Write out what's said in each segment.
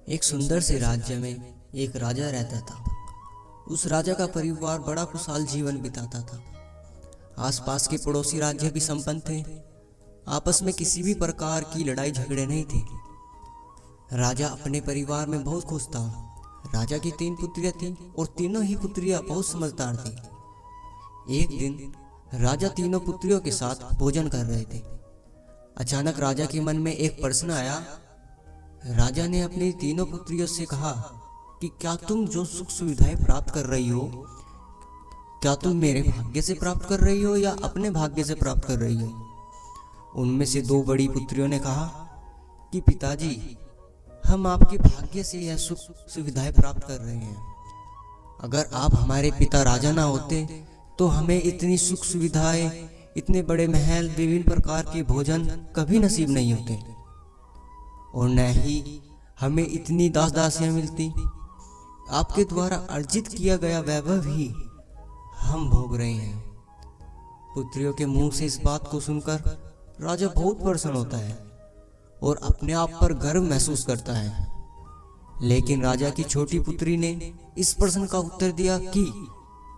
एक सुंदर से राज्य में एक राजा रहता था। उस राजा का परिवार बड़ा खुशहाल जीवन बिताता था। आसपास के पड़ोसी राज्य भी संपन्न थे। आपस में किसी भी प्रकार की लड़ाई झगड़े नहीं थे। राजा अपने परिवार में बहुत खुश था। राजा की 3 पुत्रियां थीं और तीनों ही पुत्रियां बहुत समझदार थीं। एक दिन राजा तीनों पुत्रियों के साथ भोजन कर रहे थे। अचानक राजा के मन में एक प्रश्न आया। राजा ने अपनी तीनों पुत्रियों से कहा कि क्या तुम जो सुख सुविधाएं प्राप्त कर रही हो, क्या तुम मेरे भाग्य से प्राप्त कर रही हो या अपने भाग्य से प्राप्त कर रही हो? उनमें से 2 बड़ी पुत्रियों ने कहा कि पिताजी, हम आपके भाग्य से यह सुख सुविधाएं प्राप्त कर रहे हैं। अगर आप हमारे पिता राजा ना होते तो हमें इतनी सुख सुविधाएं, इतने बड़े महल, विभिन्न प्रकार के भोजन कभी नसीब नहीं होते और न ही हमें इतनी दास दासियां मिलती। आपके द्वारा अर्जित किया गया वैभव ही हम भोग रहे हैं। पुत्रियों के मुंह से इस बात को सुनकर राजा बहुत प्रसन्न होता है और अपने आप पर गर्व महसूस करता है। लेकिन राजा की छोटी पुत्री ने इस प्रश्न का उत्तर दिया कि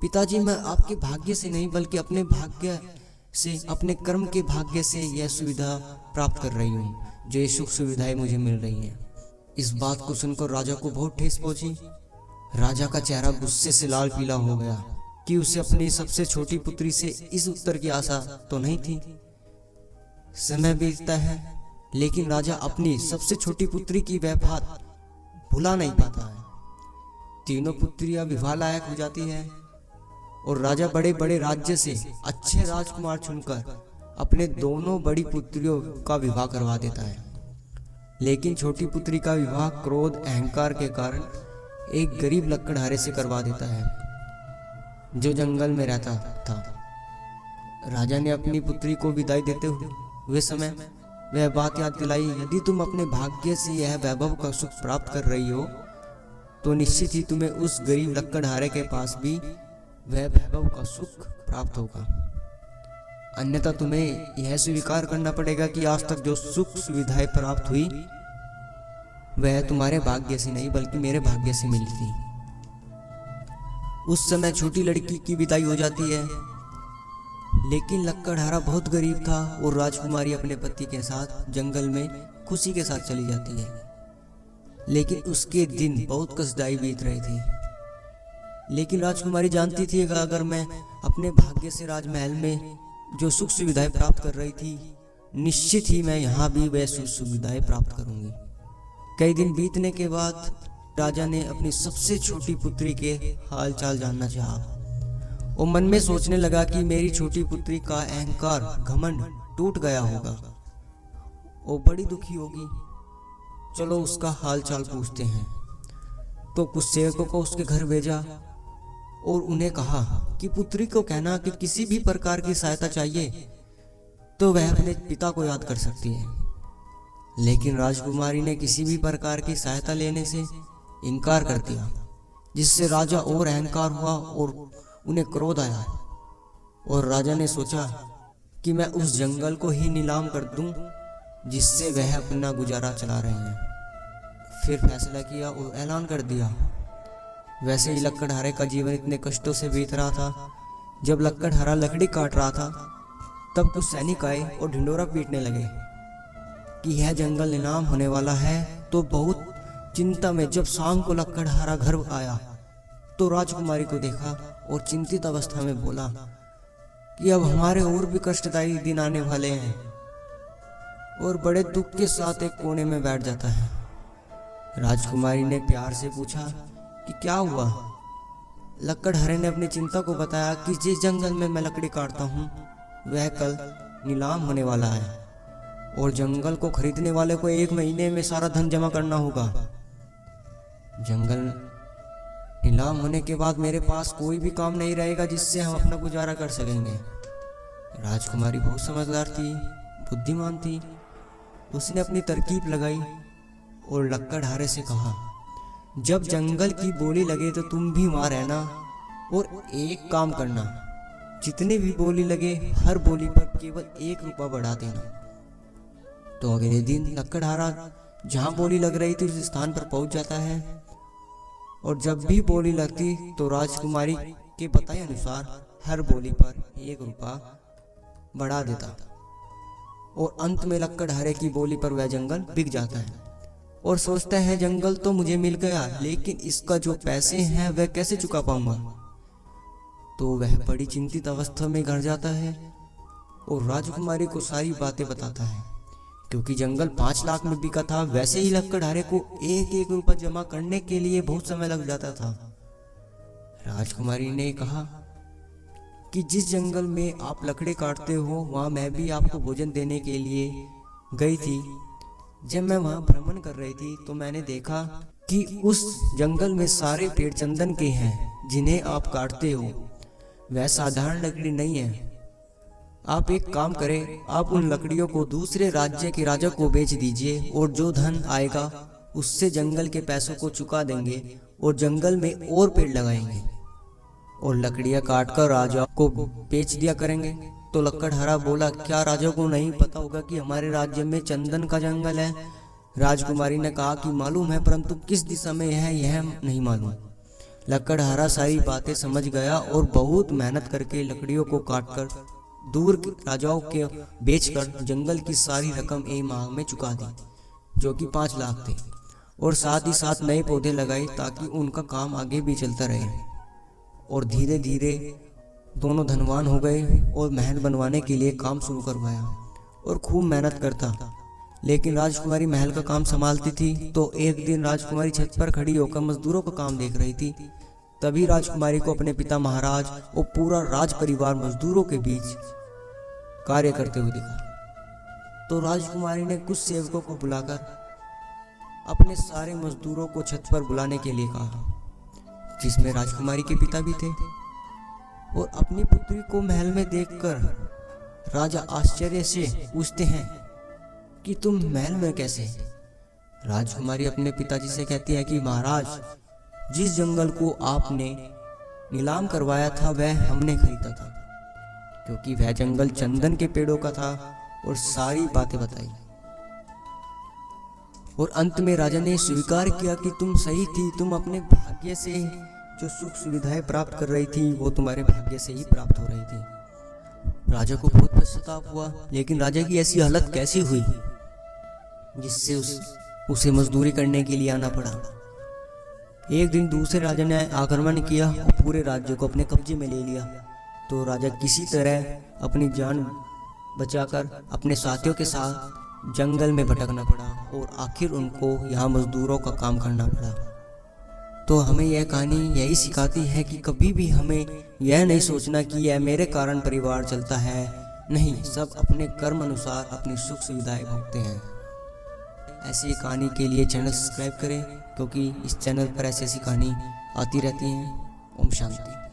पिताजी, मैं आपके भाग्य से नहीं बल्कि अपने भाग्य से, अपने कर्म के भाग्य से यह सुविधा प्राप्त कर रही हूँ, जो ये सुख सुविधाएं मुझे मिल रही हैं। इस बात को सुनकर राजा को बहुत ठेस पहुंची। राजा का चेहरा गुस्से से लाल पीला हो गया कि उसे अपनी सबसे छोटी पुत्री से इस उत्तर की आशा तो नहीं थी। समय बीतता है लेकिन राजा अपनी सबसे छोटी पुत्री की वह बात भुला नहीं पाता है। तीनों पुत्रियां विवाह लायक हो जाती है और राजा बड़े बड़े राज्य से अच्छे राजकुमार चुनकर अपने दोनों बड़ी पुत्रियों का विवाह करवा देता है। लेकिन छोटी पुत्री का विवाह क्रोध, अहंकार के कारण एक गरीब लकड़हारे से करवा देता है जो जंगल में रहता था। राजा ने अपनी पुत्री को विदाई देते हुए समय वह बात याद दिलाई, यदि तुम अपने भाग्य से यह वैभव का सुख प्राप्त कर रही हो तो निश्चित ही तुम्हें उस गरीब लकड़हारे के पास भी वह वैभव का सुख प्राप्त होगा। अन्यथा तुम्हें यह स्वीकार करना पड़ेगा कि आज तक जो सुख सुविधाएं प्राप्त हुई वह तुम्हारे भाग्य से नहीं बल्कि मेरे भाग्य से मिली थी। उस समय छोटी लड़की की विदाई हो जाती है। लेकिन लकड़हारा बहुत गरीब था और राजकुमारी अपने पति के साथ जंगल में खुशी के साथ चली जाती है। लेकिन उसके दिन बहुत कष्टदायी बीत रहे थे। लेकिन राजकुमारी जानती थी कि अगर मैं अपने भाग्य से राजमहल में जो सुख सुविधाएं प्राप्त कर रही थी, निश्चित ही मैं यहाँ भी वह सुख सुविधाएं प्राप्त करूंगी। कई दिन बीतने के बाद राजा ने अपनी सबसे छोटी पुत्री के हाल चाल जानना चाहा। वो मन में सोचने लगा कि मेरी छोटी पुत्री का अहंकार, घमंड टूट गया होगा, वो बड़ी दुखी होगी। चलो उसका हाल चाल पूछते हैं। तो कुछ सेवकों को उसके घर भेजा और उन्हें कहा कि पुत्री को कहना कि किसी भी प्रकार की सहायता चाहिए तो वह अपने पिता को याद कर सकती है। लेकिन राजकुमारी ने किसी भी प्रकार की सहायता लेने से इनकार कर दिया, जिससे राजा और अहंकार हुआ और उन्हें क्रोध आया। और राजा ने सोचा कि मैं उस जंगल को ही नीलाम कर दूं जिससे वह अपना गुजारा चला रहे हैं। फिर फैसला किया और ऐलान कर दिया। वैसे ही लकड़हारे का जीवन इतने कष्टों से बीत रहा था। जब लकड़हारा लकड़ी काट रहा था तब कुछ सैनिक आए और ढिंडोरा पीटने लगे कि यह जंगल नीलाम होने वाला है। तो बहुत चिंता में जब शाम को लकड़हारा घर आया तो राजकुमारी को देखा और चिंतित अवस्था में बोला कि अब हमारे और भी कष्टदायी दिन आने वाले हैं, और बड़े दुख के साथ एक कोने में बैठ जाता है। राजकुमारी ने प्यार से पूछा कि क्या हुआ? लकड़हारे ने अपनी चिंता को बताया कि जिस जंगल में मैं लकड़ी काटता हूँ वह कल नीलाम होने वाला है और जंगल को खरीदने वाले को 1 महीने में सारा धन जमा करना होगा। जंगल नीलाम होने के बाद मेरे पास कोई भी काम नहीं रहेगा जिससे हम अपना गुजारा कर सकेंगे। राजकुमारी बहुत समझदार थी, बुद्धिमान थी। उसने अपनी तरकीब लगाई और लकड़हारे से कहा, जब जंगल की बोली लगे तो तुम भी वहां रहना और एक काम करना, जितनी भी बोली लगे हर बोली पर केवल 1 रुपया बढ़ा देना। तो अगले दिन लकड़हारा जहाँ बोली लग रही थी उस स्थान पर पहुंच जाता है और जब भी बोली लगती तो राजकुमारी के बताए अनुसार हर बोली पर 1 रुपया बढ़ा देता और अंत में लक्कड़हारे की बोली पर वह जंगल बिक जाता है और सोचता है जंगल तो मुझे मिल गया, लेकिन इसका जो पैसे हैं वह कैसे चुका पाऊंगा। तो वह बड़ी चिंतित अवस्था में घर जाता है और राजकुमारी को सारी बातें बताता है। क्योंकि जंगल 5 लाख में बिका था, वैसे ही लक्कड़हारे को 1-1 रुपया जमा करने के लिए बहुत समय लग जाता था। राजकुमारी ने कहा कि जिस जंगल में आप लकड़ी काटते हो वहाँ मैं भी आपको भोजन देने के लिए गई थी। जब मैं वहाँ भ्रमण कर रही थी तो मैंने देखा कि उस जंगल में सारे पेड़ चंदन के हैं जिन्हें आप काटते हो। वह साधारण लकड़ी नहीं है। आप एक काम करें, आप उन लकड़ियों को दूसरे राज्य के राजा को बेच दीजिए और जो धन आएगा उससे जंगल के पैसों को चुका देंगे और जंगल में और पेड़ लगाएंगे और लकड़ियां काटकर राजा को बेच दिया करेंगे। तो लक्कड़हारा बोला, क्या राजा को नहीं पता होगा कि हमारे राज्य में चंदन का जंगल है। राजकुमारी ने कहा कि मालूम है, परंतु किस दिशा में है यह नहीं मालूम। लक्कड़हारा सारी बातें समझ गया और बहुत मेहनत करके लकड़ियों को काटकर दूर के राजाओं के बेचकर जंगल की सारी रकम 1 माह में चुका दी, जो कि 5 लाख थे, और साथ ही साथ नए पौधे लगाए ताकि उनका काम आगे भी चलता रहे। और धीरे धीरे दोनों धनवान हो गए और महल बनवाने के लिए काम शुरू करवाया और खूब मेहनत करता। लेकिन राजकुमारी महल का काम संभालती थी। तो एक दिन राजकुमारी छत पर खड़ी होकर मजदूरों का काम देख रही थी। तभी राजकुमारी को अपने पिता महाराज और पूरा राज परिवार मजदूरों के बीच कार्य करते हुए दिखा। तो राजकुमारी ने कुछ सेवकों को बुलाकर अपने सारे मजदूरों को छत पर बुलाने के लिए कहा, जिसमें राजकुमारी के पिता भी थे। और अपनी पुत्री को महल में देखकर राजा आश्चर्य से पूछते हैं कि तुम महल में कैसे। राजकुमारी अपने पिताजी से कहती है कि महाराज, जिस जंगल को आपने नीलाम करवाया था वह हमने खरीदा था, क्योंकि वह जंगल चंदन के पेड़ों का था। और सारी बातें बताई और अंत में राजा ने स्वीकार किया कि तुम सही थी। तुम अपने भाग्य से जो सुख सुविधाएं प्राप्त कर रही थी वो तुम्हारे भाग्य से ही प्राप्त हो रही थी। राजा को बहुत पश्चाताप हुआ, लेकिन राजा की ऐसी हालत कैसी हुई जिससे उसे मजदूरी करने के लिए आना पड़ा। एक दिन दूसरे राजा ने आक्रमण किया और पूरे राज्य को अपने कब्जे में ले लिया। तो राजा किसी तरह अपनी जान बचाकर अपने साथियों के साथ जंगल में भटकना पड़ा और आखिर उनको यहाँ मजदूरों का काम करना पड़ा। तो हमें यह कहानी यही सिखाती है कि कभी भी हमें यह नहीं सोचना कि यह मेरे कारण परिवार चलता है। नहीं, सब अपने कर्म अनुसार अपनी सुख सुविधाएं भोगते हैं। ऐसी कहानी के लिए चैनल सब्सक्राइब करें, क्योंकि इस चैनल पर ऐसी कहानी आती रहती हैं। ओम शांति।